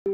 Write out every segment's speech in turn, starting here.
A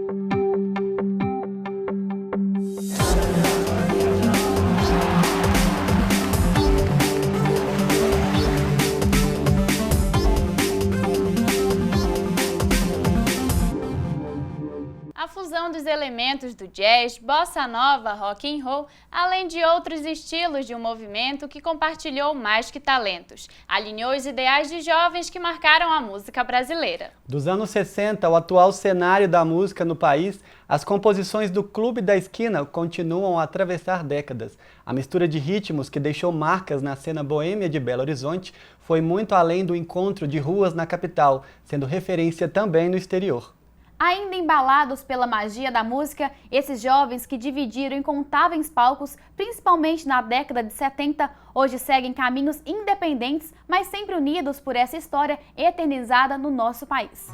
fusão dos elementos do jazz, bossa nova, rock and roll, além de outros estilos de um movimento que compartilhou mais que talentos, alinhou os ideais de jovens que marcaram a música brasileira. Dos anos 60 ao atual cenário da música no país, as composições do Clube da Esquina continuam a atravessar décadas. A mistura de ritmos que deixou marcas na cena boêmia de Belo Horizonte foi muito além do encontro de ruas na capital, sendo referência também no exterior. Ainda embalados pela magia da música, esses jovens que dividiram incontáveis palcos, principalmente na década de 70, hoje seguem caminhos independentes, mas sempre unidos por essa história eternizada no nosso país.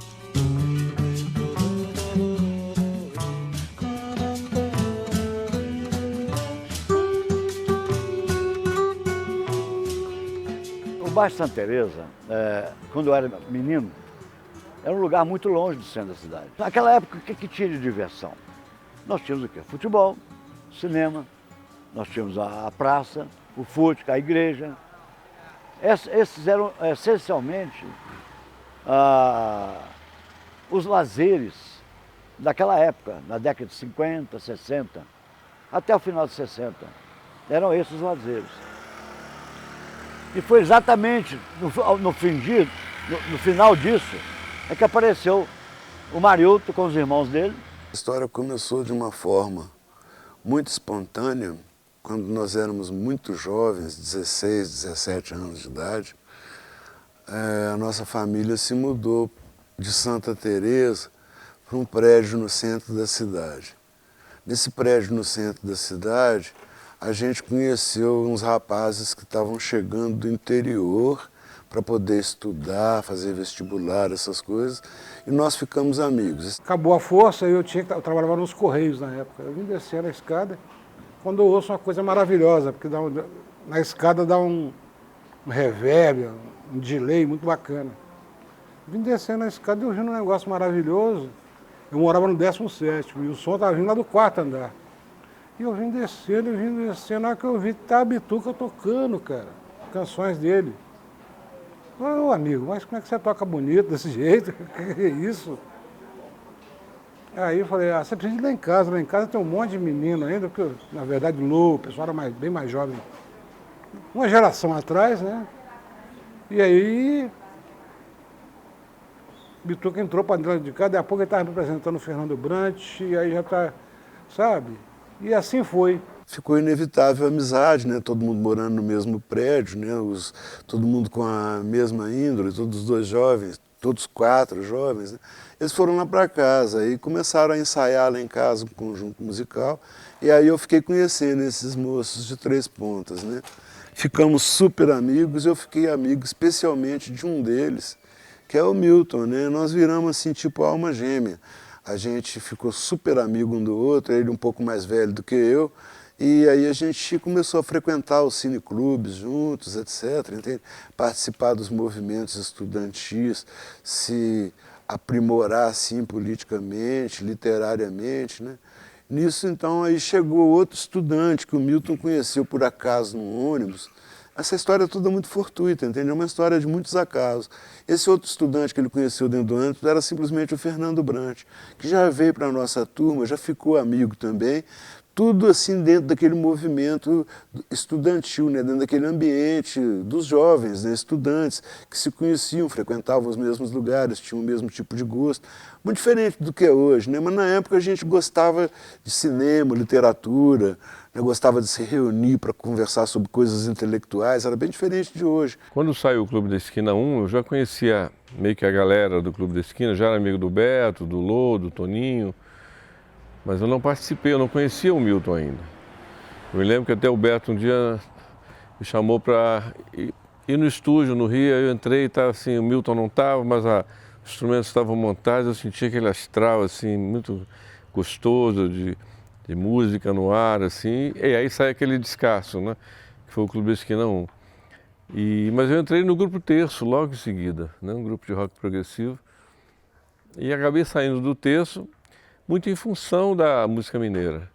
O bairro Santa Teresa, quando eu era menino, era um lugar muito longe do centro da cidade. Naquela época, o que tinha de diversão? Nós tínhamos o quê? Futebol, cinema, nós tínhamos a praça, o fute, a igreja. Esses eram essencialmente os lazeres daquela época, na década de 50, 60, até o final de 60. Eram esses os lazeres. E foi exatamente no final disso, é que apareceu o Marilton com os irmãos dele. A história começou de uma forma muito espontânea, quando nós éramos muito jovens, 16, 17 anos de idade. A nossa família se mudou de Santa Teresa para um prédio no centro da cidade. Nesse prédio no centro da cidade, a gente conheceu uns rapazes que estavam chegando do interior para poder estudar, fazer vestibular, essas coisas, e nós ficamos amigos. Acabou a força, eu trabalhava nos Correios na época. Eu vim descer a escada, quando eu ouço uma coisa maravilhosa, porque na escada dá um reverb, um delay muito bacana. Eu vim descendo a escada e ouvindo um negócio maravilhoso. Eu morava no 17º e o som estava vindo lá do 4º andar. E eu vim descendo, na hora que eu vi, tá a Bituca tocando, cara, canções dele. Ô amigo, mas como é que você toca bonito desse jeito? Que é isso? Aí eu falei, você precisa ir lá em casa tem um monte de menino ainda, porque na verdade o pessoal era bem mais jovem, uma geração atrás, né? E aí, Bituca entrou para dentro de casa, daqui a pouco ele estava representando o Fernando Brant, e aí já tá, sabe? E assim foi. Ficou inevitável a amizade, né? Todo mundo morando no mesmo prédio, né? Todo mundo com a mesma índole, todos os dois jovens, todos 4 jovens, né? Eles foram lá para casa e começaram a ensaiar lá em casa um conjunto musical, e aí eu fiquei conhecendo esses moços de Três Pontas, né? Ficamos super amigos, eu fiquei amigo especialmente de um deles, que é o Milton, né? Nós viramos assim, tipo alma gêmea. A gente ficou super amigo um do outro, ele um pouco mais velho do que eu, e aí a gente começou a frequentar os cineclubes juntos, etc., entende? Participar dos movimentos estudantis, se aprimorar assim politicamente, literariamente, né? Nisso, então, aí chegou outro estudante que o Milton conheceu por acaso num ônibus. Essa história é toda muito fortuita, entende? É uma história de muitos acasos. Esse outro estudante que ele conheceu dentro do ônibus era simplesmente o Fernando Brant, que já veio para a nossa turma, já ficou amigo também, tudo assim dentro daquele movimento estudantil, né? Dentro daquele ambiente dos jovens, né? Estudantes que se conheciam, frequentavam os mesmos lugares, tinham o mesmo tipo de gosto, muito diferente do que é hoje, né? Mas na época a gente gostava de cinema, literatura, né? Gostava de se reunir para conversar sobre coisas intelectuais, era bem diferente de hoje. Quando saiu o Clube da Esquina 1, eu já conhecia meio que a galera do Clube da Esquina, já era amigo do Beto, do Lô, do Toninho, mas eu não participei, eu não conhecia o Milton ainda. Eu me lembro que até o Beto um dia me chamou para ir no estúdio no Rio, aí eu entrei e estava assim, o Milton não estava, mas os instrumentos estavam montados, eu sentia aquele astral assim, muito gostoso de música no ar, assim, e aí sai aquele descasso, né? Que foi o Clube da Esquina 1. Mas eu entrei no Grupo Terço logo em seguida, né? Um grupo de rock progressivo, e acabei saindo do Terço, muito em função da música mineira.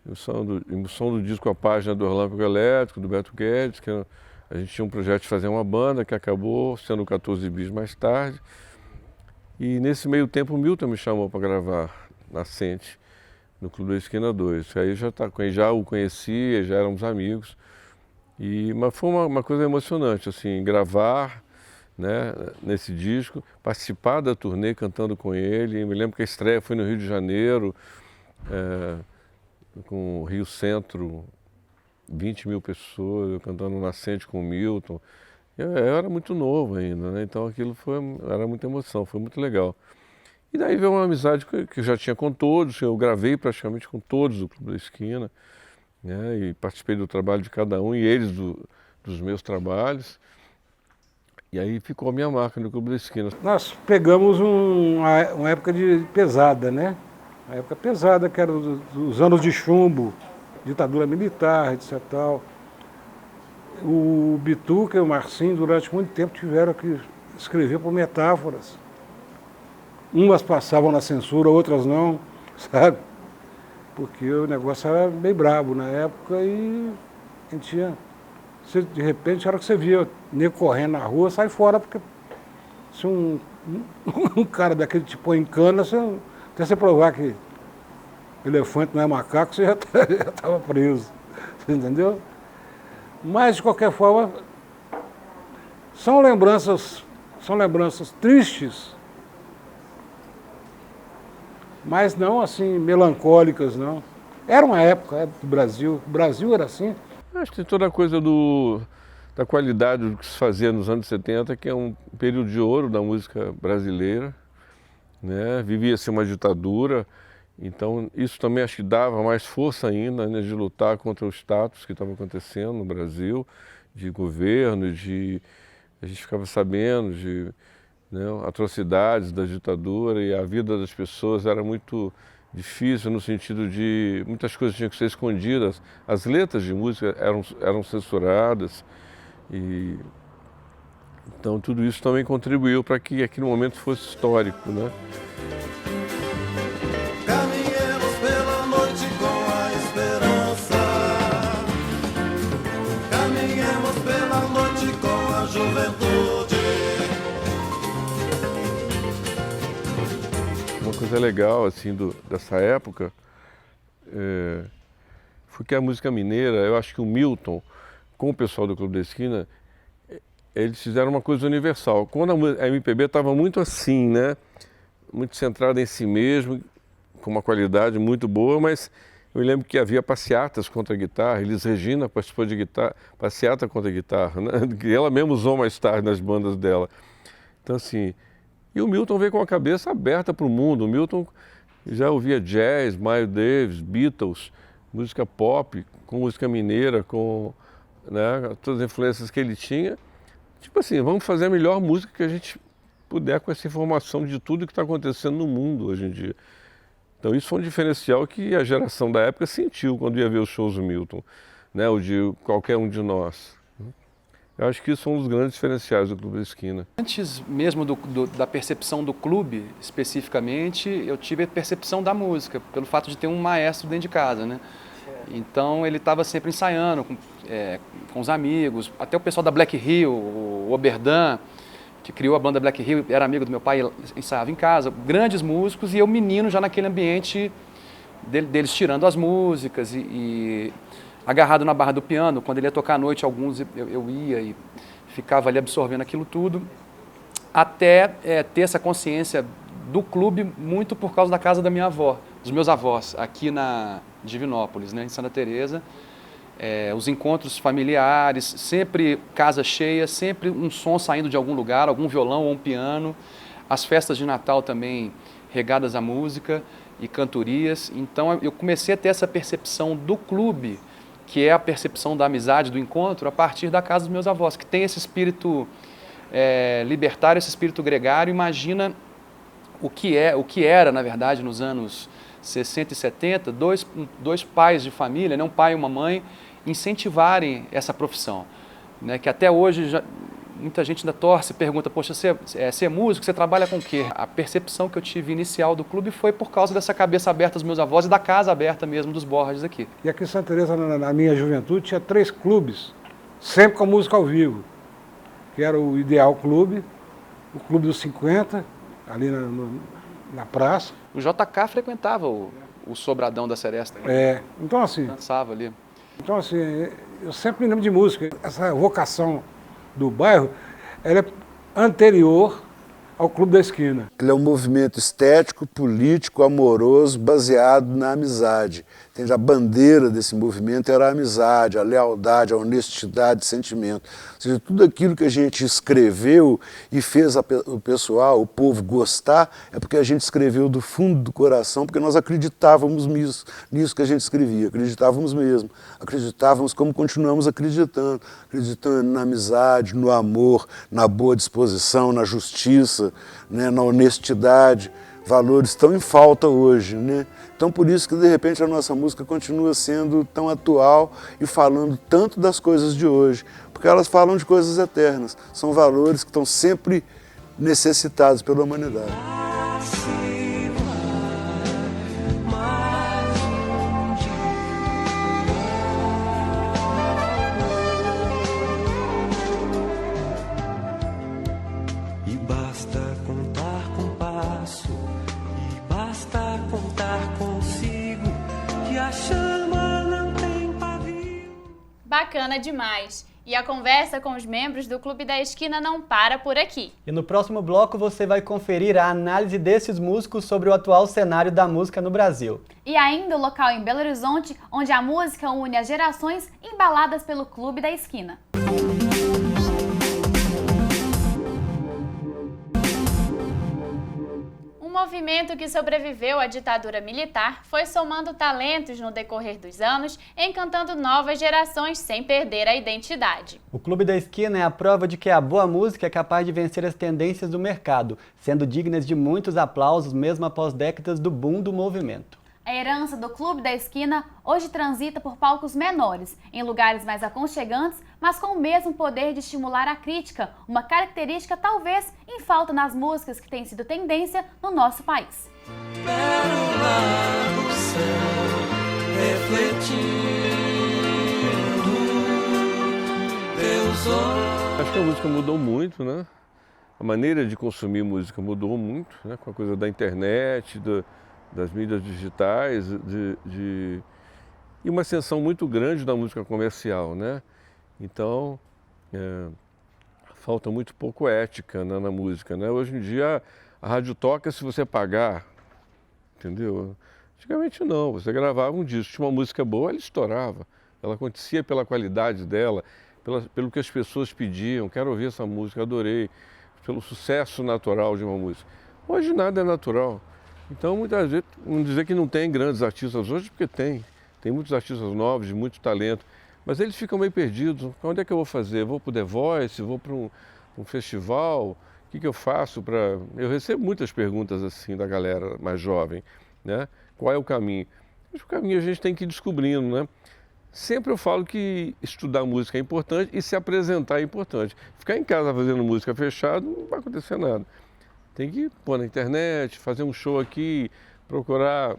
Em função do disco A Página do Relâmpago Elétrico, do Beto Guedes, que a gente tinha um projeto de fazer uma banda que acabou sendo 14 Bis mais tarde. E nesse meio tempo o Milton me chamou para gravar Nascente, no Clube da Esquina 2. Aí já o conhecia, já éramos amigos. Mas foi uma coisa emocionante, assim, gravar, né, nesse disco, participar da turnê cantando com ele. Eu me lembro que a estreia foi no Rio de Janeiro, com o Rio Centro, 20 mil pessoas, eu cantando Nascente com o Milton. Eu era muito novo ainda, né? Então aquilo era muita emoção, foi muito legal. E daí veio uma amizade que eu já tinha com todos, eu gravei praticamente com todos do Clube da Esquina, né? E participei do trabalho de cada um e eles dos meus trabalhos. E aí ficou a minha marca no Clube da Esquina. Nós pegamos uma época de pesada, né? A época pesada, que era os anos de chumbo, ditadura militar, etc. Tal. O Bituca e o Marcinho, durante muito tempo, tiveram que escrever por metáforas. Umas passavam na censura, outras não, sabe? Porque o negócio era bem brabo na época e a gente tinha... de repente, a hora que você via nego correndo na rua, sai fora, porque se um cara daquele te põe em cana, até você provar que elefante não é macaco, você já estava preso, você entendeu? Mas, de qualquer forma, são lembranças tristes, mas não assim, melancólicas, não. Era uma época do Brasil, o Brasil era assim. Acho que tem toda a coisa da qualidade do que se fazia nos anos 70, que é um período de ouro da música brasileira, né? Vivia-se uma ditadura, então isso também acho que dava mais força ainda, né, de lutar contra o status que estava acontecendo no Brasil, de governo, a gente ficava sabendo de, né, atrocidades da ditadura e a vida das pessoas era muito difícil no sentido de muitas coisas tinham que ser escondidas, as letras de música eram censuradas e então tudo isso também contribuiu para que aquele momento fosse histórico, né? Caminhemos pela noite com a esperança, caminhemos pela noite com a juventude. Uma coisa legal assim dessa época foi que a música mineira, eu acho que o Milton, com o pessoal do Clube da Esquina, eles fizeram uma coisa universal. Quando a MPB estava muito assim, né, muito centrada em si mesmo, com uma qualidade muito boa, mas eu me lembro que havia passeatas contra a guitarra, Elis Regina participou de passeata contra a guitarra, né, que ela mesma usou mais tarde nas bandas dela. Então assim, e o Milton veio com a cabeça aberta para o mundo. O Milton já ouvia jazz, Miles Davis, Beatles, música pop, com música mineira, com, né, todas as influências que ele tinha. Tipo assim, vamos fazer a melhor música que a gente puder com essa informação de tudo que está acontecendo no mundo hoje em dia. Então isso foi um diferencial que a geração da época sentiu quando ia ver os shows do Milton, né, ou de qualquer um de nós. Eu acho que isso é um dos grandes diferenciais do Clube da Esquina. Antes mesmo da percepção do clube, especificamente, eu tive a percepção da música, pelo fato de ter um maestro dentro de casa, né? Então ele estava sempre ensaiando com os amigos, até o pessoal da Black Hill, o Oberdan, que criou a banda Black Hill, era amigo do meu pai, ensaiava em casa, grandes músicos, e eu menino já naquele ambiente deles tirando as músicas e agarrado na barra do piano. Quando ele ia tocar à noite, alguns eu ia e ficava ali absorvendo aquilo tudo, até ter essa consciência do clube muito por causa da casa da minha avó, dos meus avós, aqui na Divinópolis, né, em Santa Teresa. Os encontros familiares, sempre casa cheia, sempre um som saindo de algum lugar, algum violão ou um piano. As festas de Natal também regadas à música e cantorias. Então eu comecei a ter essa percepção do clube, que é a percepção da amizade, do encontro, a partir da casa dos meus avós, que tem esse espírito libertário, esse espírito gregário. Imagina o que era, na verdade, nos anos 60 e 70, dois pais de família, né, um pai e uma mãe, incentivarem essa profissão, né, que até hoje muita gente ainda torce, pergunta, poxa, você é músico, você trabalha com o quê? A percepção que eu tive inicial do clube foi por causa dessa cabeça aberta dos meus avós e da casa aberta mesmo dos Borges aqui. E aqui em Santa Teresa, na minha juventude, tinha 3 clubes, sempre com música ao vivo, que era o Ideal Clube, o Clube dos 50, ali na praça. O JK frequentava o Sobradão da Seresta. Então assim... Dançava ali. Então assim, eu sempre me lembro de música. Essa vocação do bairro, ela é anterior ao Clube da Esquina. Ele é um movimento estético, político, amoroso, baseado na amizade. Entende? A bandeira desse movimento era a amizade, a lealdade, a honestidade de sentimento. Ou seja, tudo aquilo que a gente escreveu e fez o pessoal, o povo gostar, é porque a gente escreveu do fundo do coração, porque nós acreditávamos nisso que a gente escrevia, acreditávamos mesmo, acreditávamos como continuamos acreditando na amizade, no amor, na boa disposição, na justiça, né, na honestidade, valores tão em falta hoje, né? Então por isso que de repente a nossa música continua sendo tão atual e falando tanto das coisas de hoje, porque elas falam de coisas eternas, são valores que estão sempre necessitados pela humanidade. E basta contar com passo, e basta contar consigo, que a chama não tem pavio. Bacana demais! E a conversa com os membros do Clube da Esquina não para por aqui. E no próximo bloco você vai conferir a análise desses músicos sobre o atual cenário da música no Brasil. E ainda o local em Belo Horizonte, onde a música une as gerações embaladas pelo Clube da Esquina. Um movimento que sobreviveu à ditadura militar foi somando talentos no decorrer dos anos, encantando novas gerações sem perder a identidade. O Clube da Esquina é a prova de que a boa música é capaz de vencer as tendências do mercado, sendo dignas de muitos aplausos mesmo após décadas do boom do movimento. A herança do Clube da Esquina hoje transita por palcos menores, em lugares mais aconchegantes, mas com o mesmo poder de estimular a crítica, uma característica talvez em falta nas músicas que têm sido tendência no nosso país. Pérola do céu, refletindo teus olhos. Acho que a música mudou muito, né? A maneira de consumir música mudou muito, né? Com a coisa da internet, das mídias digitais, e uma ascensão muito grande da música comercial, né? Então, falta muito pouco ética, né, na música, né? Hoje em dia, a rádio toca se você pagar, entendeu? Antigamente não, você gravava um disco, tinha uma música boa, ela estourava. Ela acontecia pela qualidade dela, pelo que as pessoas pediam, quero ouvir essa música, adorei, pelo sucesso natural de uma música. Hoje nada é natural. Então, muitas vezes, vamos dizer que não tem grandes artistas hoje, porque tem muitos artistas novos, de muito talento, mas eles ficam meio perdidos. Onde é que eu vou fazer? Vou para o The Voice? Vou para um festival? O que eu faço para... Eu recebo muitas perguntas assim da galera mais jovem, né? Qual é o caminho? Mas o caminho a gente tem que ir descobrindo, né? Sempre eu falo que estudar música é importante e se apresentar é importante. Ficar em casa fazendo música fechado não vai acontecer nada. Tem que pôr na internet, fazer um show aqui, procurar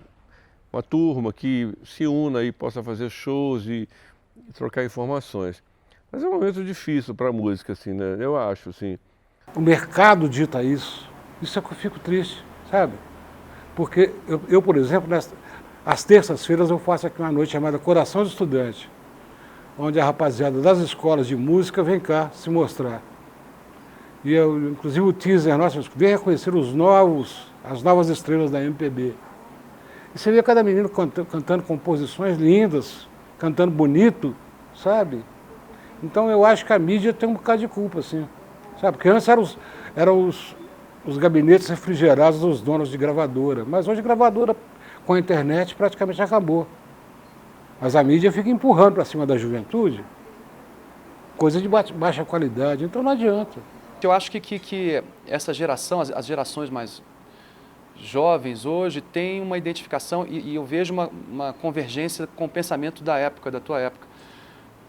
uma turma que se una e possa fazer shows e trocar informações. Mas é um momento difícil para a música, assim, né? Eu acho, assim. O mercado dita isso. Isso é que eu fico triste, sabe? Porque eu por exemplo, às terças-feiras eu faço aqui uma noite chamada Coração de Estudante, onde a rapaziada das escolas de música vem cá se mostrar. E eu, inclusive o teaser nosso, vem reconhecer as novas estrelas da MPB. E você vê cada menino cantando composições lindas, cantando bonito, sabe? Então eu acho que a mídia tem um bocado de culpa, assim, sabe? Porque antes eram os gabinetes refrigerados dos donos de gravadora, mas hoje a gravadora com a internet praticamente acabou. Mas a mídia fica empurrando para cima da juventude, coisa de baixa qualidade, então não adianta. Eu acho que essa geração, as gerações mais jovens hoje, têm uma identificação e eu vejo uma convergência com o pensamento da época, da tua época.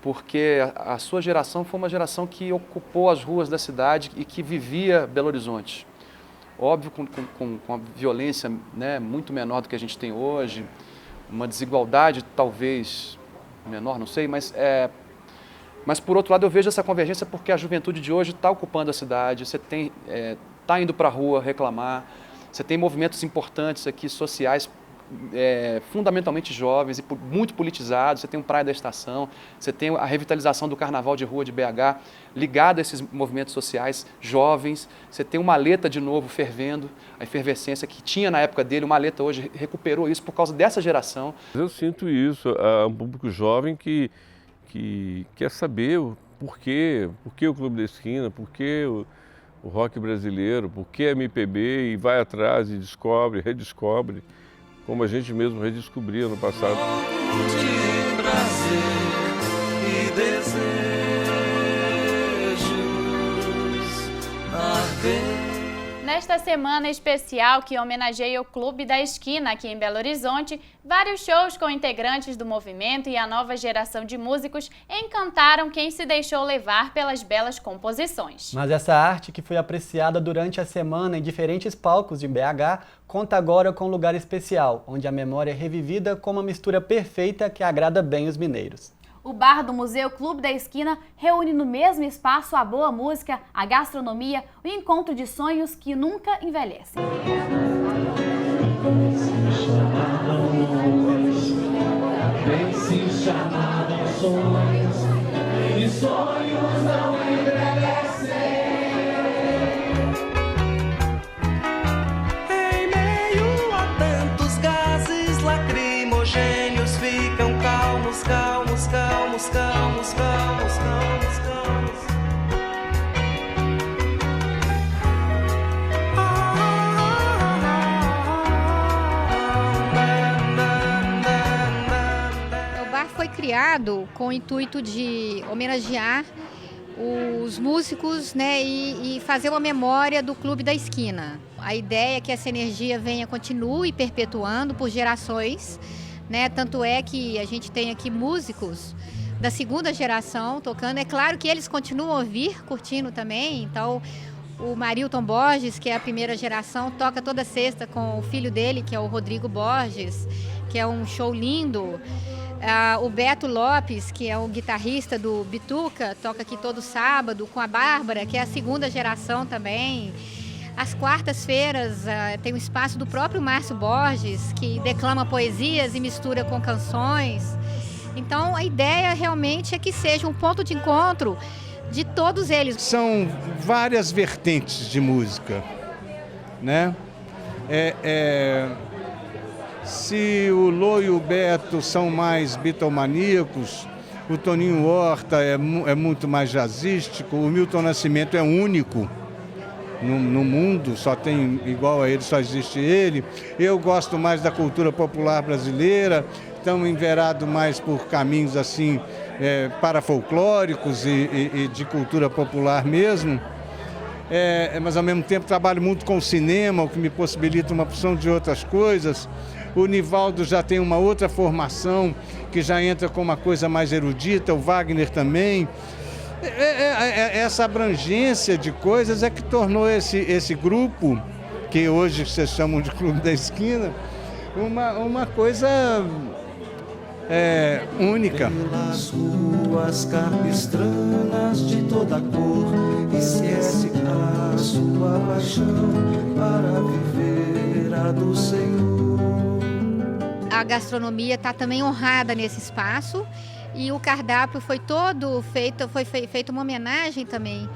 porque a sua geração foi uma geração que ocupou as ruas da cidade e que vivia Belo Horizonte. Óbvio, com a violência, né, muito menor do que a gente tem hoje, uma desigualdade talvez menor, não sei, mas por outro lado eu vejo essa convergência porque a juventude de hoje está ocupando a cidade, você está indo para a rua reclamar, você tem movimentos importantes aqui, sociais, fundamentalmente jovens e muito politizados, você tem o Praia da Estação, você tem a revitalização do Carnaval de Rua de BH, ligado a esses movimentos sociais jovens, você tem o Maleta de novo fervendo, a efervescência que tinha na época dele, o Maleta hoje recuperou isso por causa dessa geração. Eu sinto isso, é um público jovem que quer saber o porquê o Clube da Esquina, por que o rock brasileiro, por que a MPB, e vai atrás e descobre, redescobre, como a gente mesmo redescobria no passado. De prazer e desejos ardentes. Nesta semana especial que homenageia o Clube da Esquina aqui em Belo Horizonte, vários shows com integrantes do movimento e a nova geração de músicos encantaram quem se deixou levar pelas belas composições. Mas essa arte que foi apreciada durante a semana em diferentes palcos de BH, conta agora com um lugar especial, onde a memória é revivida com uma mistura perfeita que agrada bem os mineiros. O bar do Museu Clube da Esquina reúne no mesmo espaço a boa música, a gastronomia, o encontro de sonhos que nunca envelhecem. Em meio a tantos gases lacrimogêneos ficam calmos, calmos, calmos, calmos, calmos, calmos, calmos. O bar foi criado com o intuito de homenagear os músicos, né, e fazer uma memória do Clube da Esquina. A ideia é que essa energia continue perpetuando por gerações, né? Tanto é que a gente tem aqui músicos da segunda geração tocando. É claro que eles continuam a vir, curtindo também. Então, o Marilton Borges, que é a primeira geração, toca toda sexta com o filho dele, que é o Rodrigo Borges, que é um show lindo. O Beto Lopes, que é o guitarrista do Bituca, toca aqui todo sábado com a Bárbara, que é a segunda geração também. Às quartas-feiras tem o espaço do próprio Márcio Borges, que declama poesias e mistura com canções. Então, a ideia realmente é que seja um ponto de encontro de todos eles. São várias vertentes de música, né? Se o Lô e o Beto são mais bitomaníacos, o Toninho Horta é muito mais jazzístico, o Milton Nascimento é único no mundo, só tem igual a ele, só existe ele. Eu gosto mais da cultura popular brasileira, estamos enverados mais por caminhos assim parafolclóricos e de cultura popular mesmo. Mas ao mesmo tempo trabalho muito com o cinema, o que me possibilita uma opção de outras coisas. O Nivaldo já tem uma outra formação, que já entra com uma coisa mais erudita, o Wagner também. Essa abrangência de coisas é que tornou esse grupo, que hoje vocês chamam de Clube da Esquina, uma coisa única. Pelas ruas capistranas de toda cor, esquece a sua paixão para viver a do Senhor. A gastronomia está também honrada nesse espaço e o cardápio foi todo feito, foi feita uma homenagem também,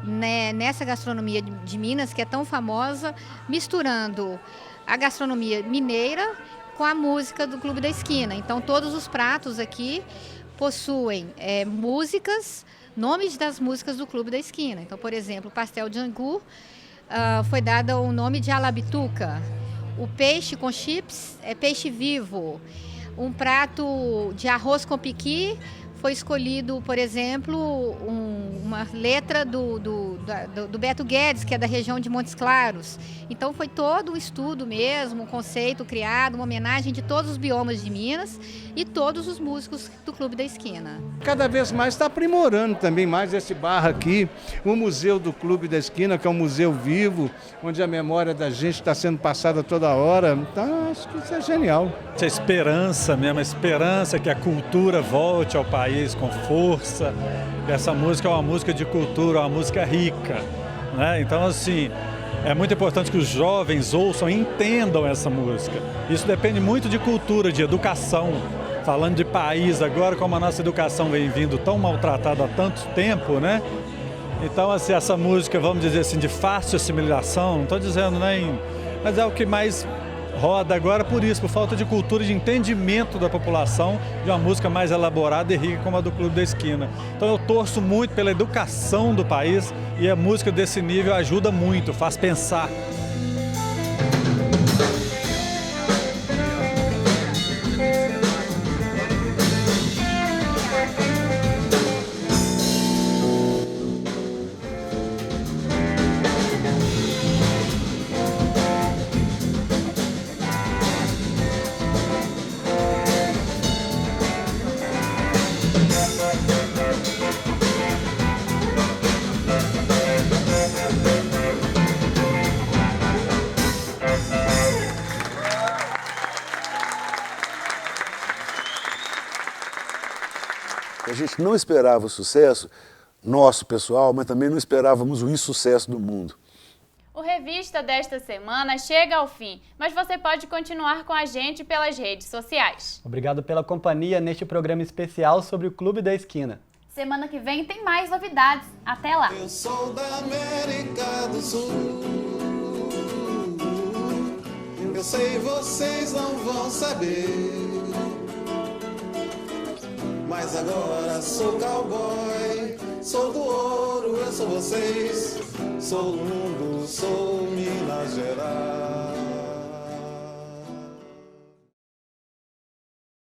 né, nessa gastronomia de Minas, que é tão famosa, misturando a gastronomia mineira com a música do Clube da Esquina. Então, todos os pratos aqui possuem músicas, nomes das músicas do Clube da Esquina. Então, por exemplo, o pastel de angu foi dado o nome de alabituca. O peixe com chips é peixe vivo. Um prato de arroz com piqui foi escolhido, por exemplo, uma letra do Beto Guedes, que é da região de Montes Claros. Então foi todo um estudo mesmo, um conceito criado, uma homenagem de todos os biomas de Minas e todos os músicos do Clube da Esquina. Cada vez mais está aprimorando também mais esse bar aqui, o Museu do Clube da Esquina, que é um museu vivo, onde a memória da gente está sendo passada toda hora. Então, acho que isso é genial. A esperança mesmo, a esperança que a cultura volte ao país com força. Essa música é uma música de cultura, uma música rica, né? Então, assim, é muito importante que os jovens ouçam e entendam essa música. Isso depende muito de cultura, de educação. Falando de país agora, como a nossa educação vem vindo tão maltratada há tanto tempo, né? Então, assim, essa música, vamos dizer assim, de fácil assimilação, não estou dizendo nem... Mas é o que mais roda agora por isso, por falta de cultura, de entendimento da população, de uma música mais elaborada e rica como a do Clube da Esquina. Então eu torço muito pela educação do país e a música desse nível ajuda muito, faz pensar. A gente não esperava o sucesso nosso, pessoal, mas também não esperávamos o insucesso do mundo. O Revista desta semana chega ao fim, mas você pode continuar com a gente pelas redes sociais. Obrigado pela companhia neste programa especial sobre o Clube da Esquina. Semana que vem tem mais novidades. Até lá! Eu sou da América do Sul. Eu sei, vocês não vão saber. Mas agora sou cowboy, sou do ouro, eu sou vocês. Sou do mundo, sou Minas Gerais.